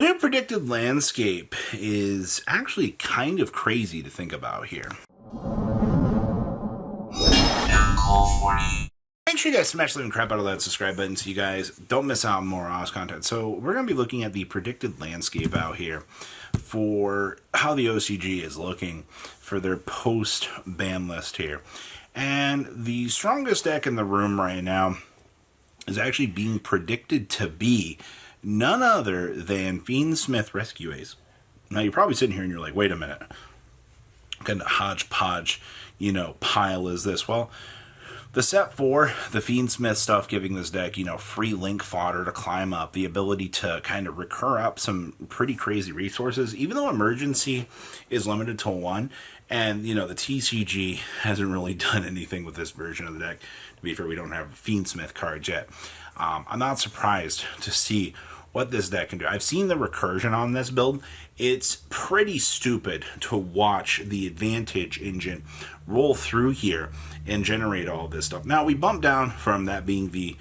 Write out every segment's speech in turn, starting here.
The predicted landscape is actually kind of crazy to think about here. Make sure you guys smash the crap out of that subscribe button so you guys don't miss out on more Oz content. So we're going to be looking at the predicted landscape out here for how the OCG is looking for their post-ban list here. And the strongest deck in the room right now is actually being predicted to be none other than Fiendsmith Rescue Ace. Now you're probably sitting here and you're like, wait a minute, what kind of hodgepodge, pile is this? Well, the set 4, the Fiendsmith stuff giving this deck, free link fodder to climb up, the ability to kind of recur up some pretty crazy resources, even though emergency is limited to 1, and, the TCG hasn't really done anything with this version of the deck. To be fair, we don't have Fiendsmith cards yet. I'm not surprised to see what this deck can do. I've seen the recursion on this build. It's pretty stupid to watch the advantage engine roll through here and generate all this stuff. Now, we bumped down from that being the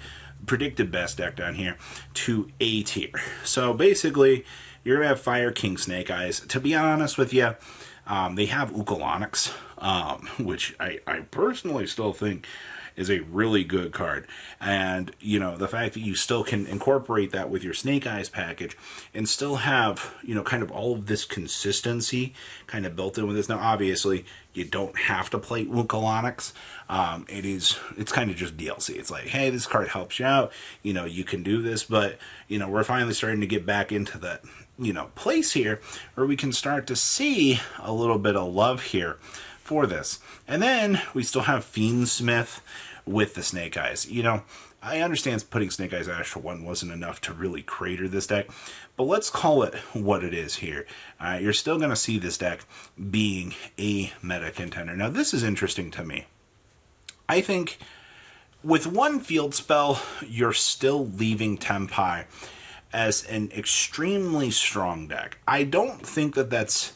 predicted best deck down here to A tier. So basically, you're going to have Fire King Snake Eyes. To be honest with you, they have Ukalonix, which I personally still think is a really good card. And, the fact that you still can incorporate that with your Snake Eyes package and still have, kind of all of this consistency kind of built in with this. Now, obviously, you don't have to play Ukalonix. It's kind of just DLC. It's like, hey, this card helps you out. You can do this, but, we're finally starting to get back into that, place here where we can start to see a little bit of love here for this. And then we still have Fiendsmith with the Snake Eyes. I understand putting Snake Eyes Ash for 1 wasn't enough to really crater this deck, but let's call it what it is here. You're still going to see this deck being a meta contender. Now, this is interesting to me. I think with 1 field spell, you're still leaving Tempai as an extremely strong deck. I don't think that that's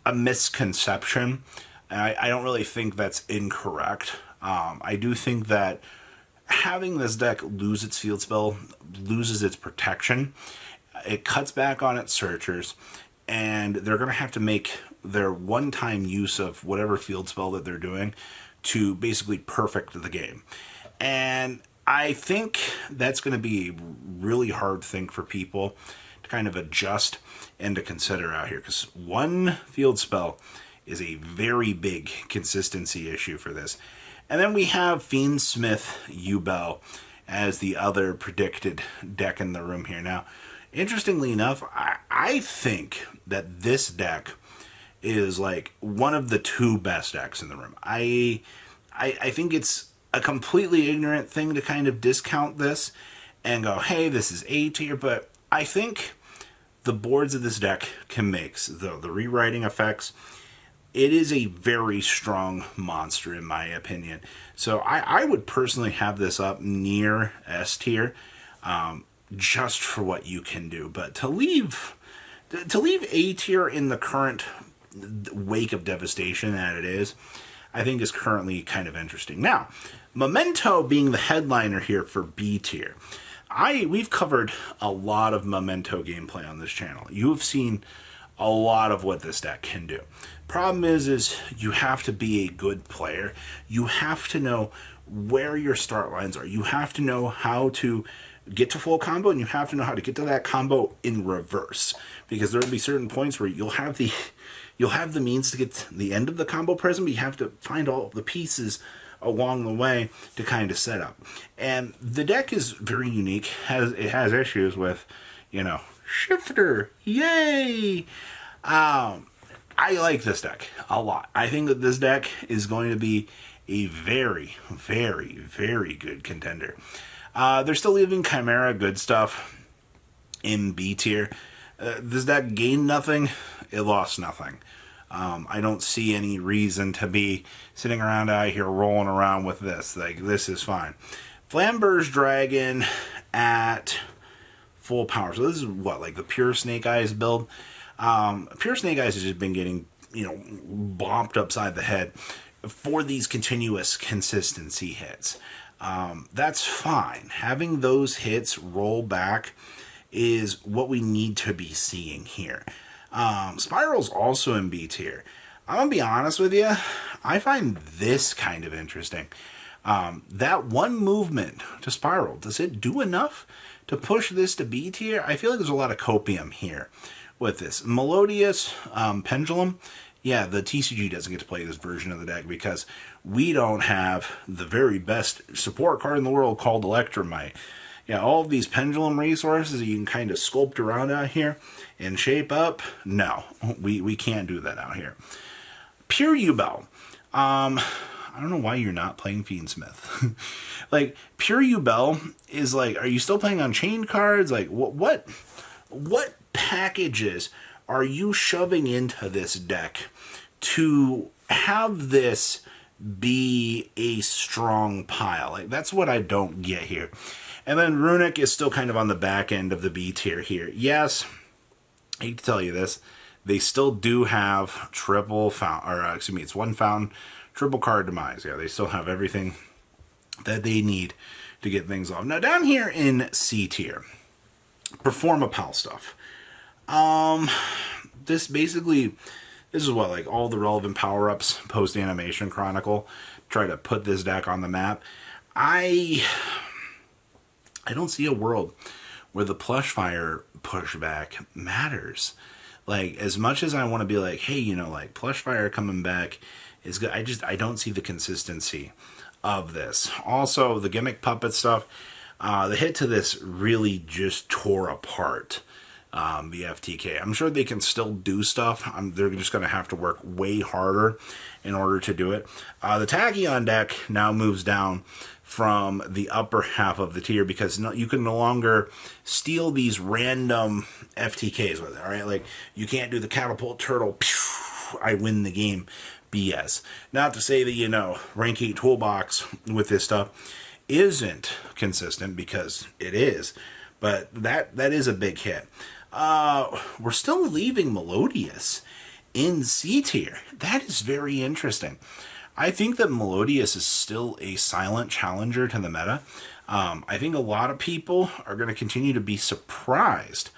a misconception. I don't really think that's incorrect. I do think that having this deck lose its field spell loses its protection. It cuts back on its searchers, and they're going to have to make their one-time use of whatever field spell that they're doing to basically perfect the game. And I think that's going to be a really hard thing for people to kind of adjust and to consider out here, because 1 field spell is a very big consistency issue for this. And then we have Fiendsmith Ubel as the other predicted deck in the room here. Now, interestingly enough, I think that this deck is like one of the 2 best decks in the room. I think it's a completely ignorant thing to kind of discount this and go, hey, this is A tier, but I think the boards of this deck can make the rewriting effects. It is a very strong monster, in my opinion. So I would personally have this up near S tier, just for what you can do. But to leave A tier in the current wake of devastation that it is, I think is currently kind of interesting. Now, Memento being the headliner here for B tier. We've covered a lot of Memento gameplay on this channel. You have seen a lot of what this deck can do. Problem is you have to be a good player. You have to know where your start lines are. You have to know how to get to full combo, and you have to know how to get to that combo in reverse, because there will be certain points where you'll have the means to get to the end of the combo present, but you have to find all the pieces along the way to kind of set up. And the deck is very unique. It has issues with, Shifter, yay! I like this deck a lot. I think that this deck is going to be a very, very, very good contender. They're still leaving Chimera good stuff in B tier. This deck gained nothing, it lost nothing. I don't see any reason to be sitting around out here rolling around with this. Like, this is fine. Flamber's Dragon at full power. So this is what, like the pure Snake Eyes build? Pure Snake Eyes has just been getting, bomped upside the head for these continuous consistency hits. That's fine. Having those hits roll back is what we need to be seeing here. Spiral's also in B tier. I'm going to be honest with you, I find this kind of interesting. That one movement to Spiral, does it do enough to push this to B tier? I feel like there's a lot of copium here with this. Melodious Pendulum, yeah, the TCG doesn't get to play this version of the deck because we don't have the very best support card in the world called Electromite. Yeah, all of these pendulum resources that you can kind of sculpt around out here and shape up, no, we can't do that out here. Pure Ubel. I don't know why you're not playing Fiendsmith. Like, Pure Ubel is like, are you still playing on chain cards? Like, what packages are you shoving into this deck to have this be a strong pile? Like, that's what I don't get here. And then Runic is still kind of on the back end of the B tier here. Yes, I hate to tell you this, they still do have triple fountain, or excuse me, it's one fountain, triple card demise. Yeah, they still have everything that they need to get things off. Now down here in C tier, Performapal stuff. This is what, like, all the relevant power-ups post Animation Chronicle try to put this deck on the map. I don't see a world where the Plushfire pushback matters. Like, as much as I want to be like, hey, you know, like, Plushfire coming back is good, I don't see the consistency of this. Also, the gimmick puppet stuff, the hit to this really just tore apart the FTK. I'm sure they can still do stuff. They're just going to have to work way harder in order to do it. The Tachyon deck now moves down from the upper half of the tier because you can no longer steal these random FTKs with it, all right? Like, you can't do the catapult turtle, pew, I win the game BS. Not to say that, you know, rank 8 toolbox with this stuff isn't consistent, because it is, but that is a big hit. We're still leaving Melodious in C tier. That is very interesting. I think that Melodious is still a silent challenger to the meta. I think a lot of people are going to continue to be surprised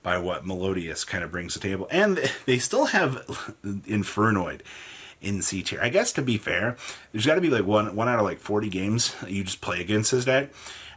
by what Melodious kind of brings to the table. And they still have Infernoid in C tier. I guess, to be fair, there's got to be like one out of like 40 games that you just play against this deck,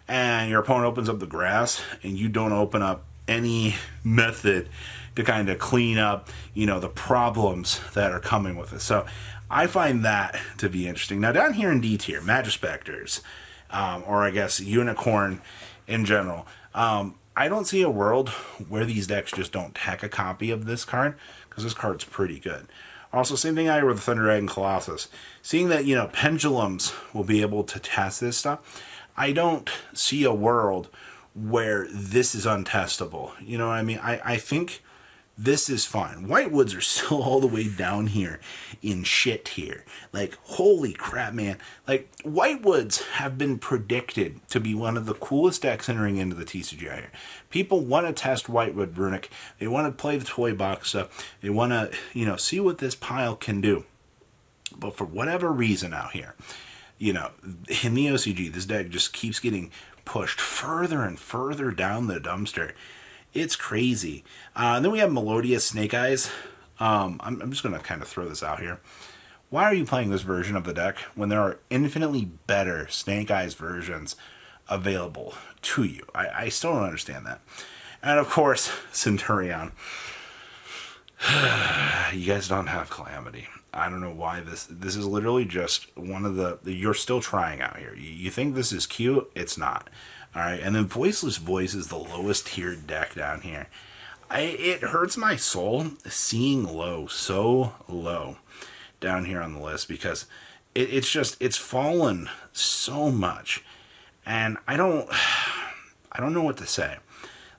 and your opponent opens up the grass, and you don't open up any method to kind of clean up, you know, the problems that are coming with it. So I find that to be interesting. Now down here in D tier, Magispectors, or I guess Unicorn in general, I don't see a world where these decks just don't hack a copy of this card, because this card's pretty good. Also, same thing out here with the Thunder Dragon Colossus. Seeing that, you know, Pendulums will be able to test this stuff, I don't see a world where this is untestable. You know what I mean? I think this is fine. Whitewoods are still all the way down here in shit tier. Like, holy crap, man. Like, Whitewoods have been predicted to be one of the coolest decks entering into the TCG here. People want to test Whitewood Runic. They want to play the toy box stuff. They want to, you know, see what this pile can do. But for whatever reason out here, you know, in the OCG, this deck just keeps getting pushed further and further down the dumpster. It's crazy. And then we have Melodious Snake Eyes. I'm just going to kind of throw this out here. Why are you playing this version of the deck when there are infinitely better Snake Eyes versions available to you? I still don't understand that. And of course, Centurion. You guys don't have Calamity. I don't know why this is literally just one of the you're still trying out here. You think this is cute? It's not. All right, and then Voiceless Voice is the lowest tiered deck down here. It hurts my soul seeing so low down here on the list, because it's fallen so much, and I don't know what to say.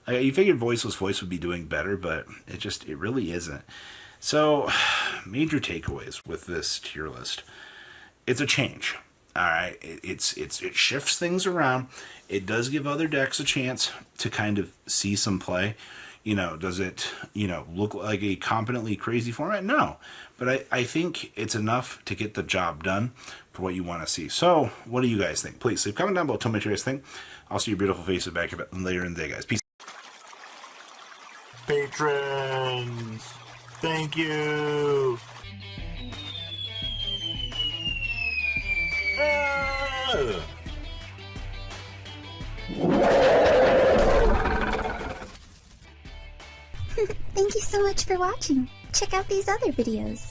Like, you figured Voiceless Voice would be doing better, but it really isn't. So, major takeaways with this tier list. It's a change. All right, it shifts things around. It does give other decks a chance to kind of see some play. You know, does it, you know, look like a competently crazy format? No, but I think it's enough to get the job done for what you want to see. So, what do you guys think? Please leave a comment down below. Tell me what you guys think. I'll see your beautiful faces back here later in the day, guys. Peace. patrons. Thank you. Thank you so much for watching. Check out these other videos.